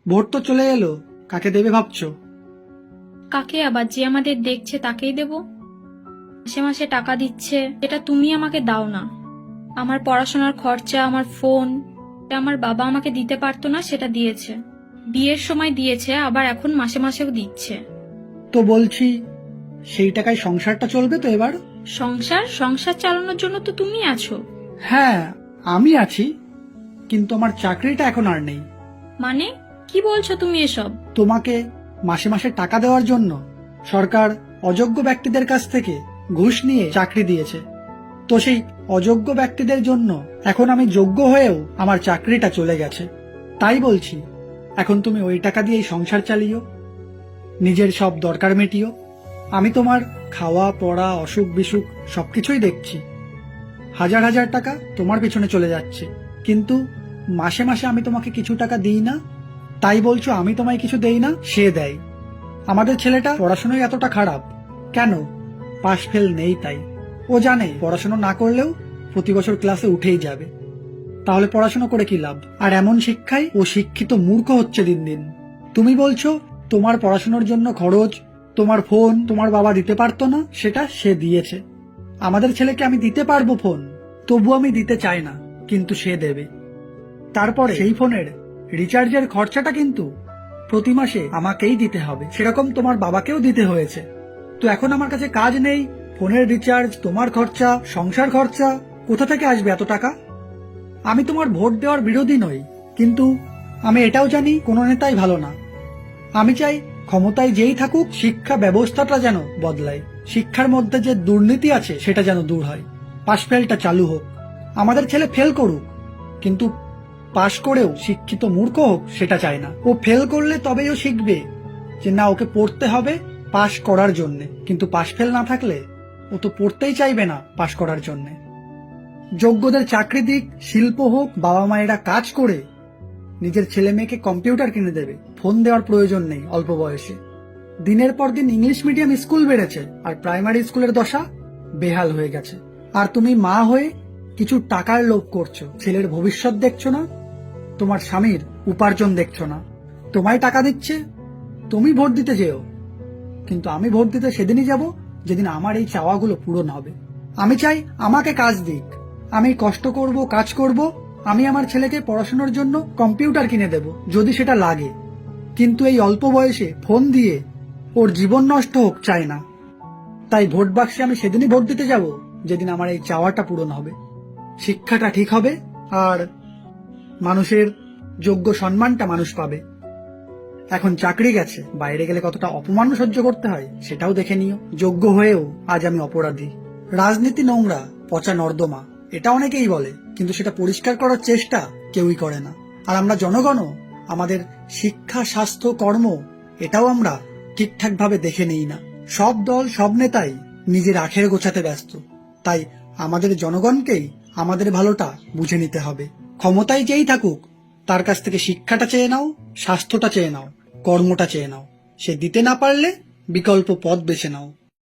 Vote তো চলে এলো, কাকে দেবে ভাবছো? কাকে আবার? যে আমাদের দেখছে তাকেই দেব। মাসে মাসে টাকা দিচ্ছে, এটা তুমি আমাকে দাও না। আমার পড়াশোনার খরচা, আমার ফোন, এটা আমার বাবা আমাকে দিতে পারতো না, সেটা দিয়েছে। বিয়ের সময় দিয়েছে, আবার এখন মাসে মাসেও দিচ্ছে। তো বলছি, সেই টাকায় সংসারটা চলবে তো এবার? সংসার সংসার চালানোর জন্য তো তুমি আছো। হ্যাঁ, আমি আছি, কিন্তু আমার চাকরিটা এখন আর নেই। মানে কি বলছো তুমি এসব? তোমাকে মাসে মাসে টাকা দেওয়ার জন্য সরকার অযোগ্য ব্যক্তিদের কাছ থেকে ঘুষ নিয়ে চাকরি দিয়েছে। তো সেই অযোগ্য ব্যক্তিদের জন্য এখন আমি যোগ্য হয়েও আমার চাকরিটা চলে গেছে। তাই বলছি, এখন তুমি ওই টাকা দিয়েই সংসার চালিও, নিজের সব দরকার মেটিও। আমি তোমার খাওয়া পড়া অসুখ বিসুখ সবকিছুই দেখছি। হাজার হাজার টাকা তোমার পিছনে চলে যাচ্ছে, কিন্তু মাসে মাসে আমি তোমাকে কিছু টাকা দিই না। তাই বলছো আমি তোমায় কিছু দেই না, সে দেয়। আমাদের ছেলেটা পড়াশোনায় এতটা খারাপ কেন? পাশ ফেল নেই তাই। ও জানে পড়াশোনা না করলেও প্রতি বছর ক্লাসে উঠেই যাবে। তাহলে পড়াশোনা করে কি লাভ? আর এমন শিক্ষায় ও শিক্ষিত মূর্খ হচ্ছে দিন দিন। তুমি বলছো তোমার পড়াশোনার জন্য খরচ, তোমার ফোন তোমার বাবা দিতে পারতো না, সেটা সে দিয়েছে। আমাদের ছেলেকে আমি দিতে পারবো ফোন, তবু আমি দিতে চাই না, কিন্তু সে দেবে। তারপরে সেই ফোনের রিচার্জের খরচাটা কিন্তু প্রতি মাসে আমাকেই দিতে হবে, সেরকম তোমার বাবাকেও দিতে হয়েছে। তো এখন আমার কাছে কাজ নেই, ফোনের রিচার্জ, তোমার খরচা, সংসার খরচা, কোথা থেকে আসবে এত টাকা? আমি তোমার ভোট দেওয়ার বিরোধী নই, কিন্তু আমি এটাও জানি কোনো নেতাই ভালো না। আমি চাই ক্ষমতায় যেই থাকুক শিক্ষা ব্যবস্থাটা যেন বদলায়, শিক্ষার মধ্যে যে দুর্নীতি আছে সেটা যেন দূর হয়, পাশ ফেলটা চালু হোক। আমাদের ছেলে ফেল করুক, কিন্তু পাশ করেও শিক্ষিত মূর্খ হোক সেটা চায় না। ও ফেল করলে তবেই ও শিখবে যে না, ওকে পড়তে হবে পাশ করার জন্যে, কিন্তু পাশ ফেল না থাকলে ও তো পড়তেই চাইবে না পাশ করার জন্যে। যোগ্যদের চাকরি দিক, শিল্প হোক, বাবা মায়েরা কাজ করে নিজের ছেলে মেয়েকে কম্পিউটার কিনে দেবে, ফোন দেওয়ার প্রয়োজন নেই অল্প বয়সে। দিনের পর দিন ইংলিশ মিডিয়াম স্কুল বেড়েছে, আর প্রাইমারি স্কুলের দশা বেহাল হয়ে গেছে। আর তুমি মা হয়ে কিছু টাকার লোভ করছো, ছেলের ভবিষ্যৎ দেখছো না, তোমার স্বামীর উপার্জন দেখছো না। তোমায় টাকা দিচ্ছে, তুমি ভোট দিতে যেও, কিন্তু আমি ভোট দিতে সেদিনই যাব যেদিন আমার এই চাওয়াগুলো পূরণ হবে। আমি চাই আমাকে কাজ দিক, আমি কষ্ট করব, কাজ করব, আমি আমার ছেলেকে পড়াশোনার জন্য কম্পিউটার কিনে দেব যদি সেটা লাগে, কিন্তু এই অল্প বয়সে ফোন দিয়ে ওর জীবন নষ্ট হোক চাই না। তাই ভোট বাক্সে আমি সেদিনই ভোট দিতে যাব যেদিন আমার এই চাওয়াটা পূরণ হবে, শিক্ষাটা ঠিক হবে, আর মানুষের যোগ্য সম্মানটা মানুষ পাবে। এখন চাকরি গেছে, বাইরে গেলে কতটা অপমান সহ্য করতে হয় সেটাও দেখে নিও। যোগ্য হয়েও আজ আমি অপরাধী। রাজনীতি নোংরা, পচা নর্দমা, এটা অনেকেই বলে, কিন্তু সেটা পরিষ্কার করার চেষ্টা কেউই করে না। আর আমরা জনগণও আমাদের শিক্ষা, স্বাস্থ্য, কর্ম এটাও আমরা ঠিকঠাক ভাবে দেখে নেই না। সব দল, সব নেতাই নিজের আখের গোছাতে ব্যস্ত। তাই আমাদের জনগণকেই আমাদের ভালোটা বুঝে নিতে হবে। ক্ষমতায় যেই থাকুক তার কাছ থেকে শিক্ষাটা চেয়ে নাও, স্বাস্থ্যটা চেয়ে নাও, কর্মটা চেয়ে নাও। সে দিতে না পারলে বিকল্প পথ বেছে নাও।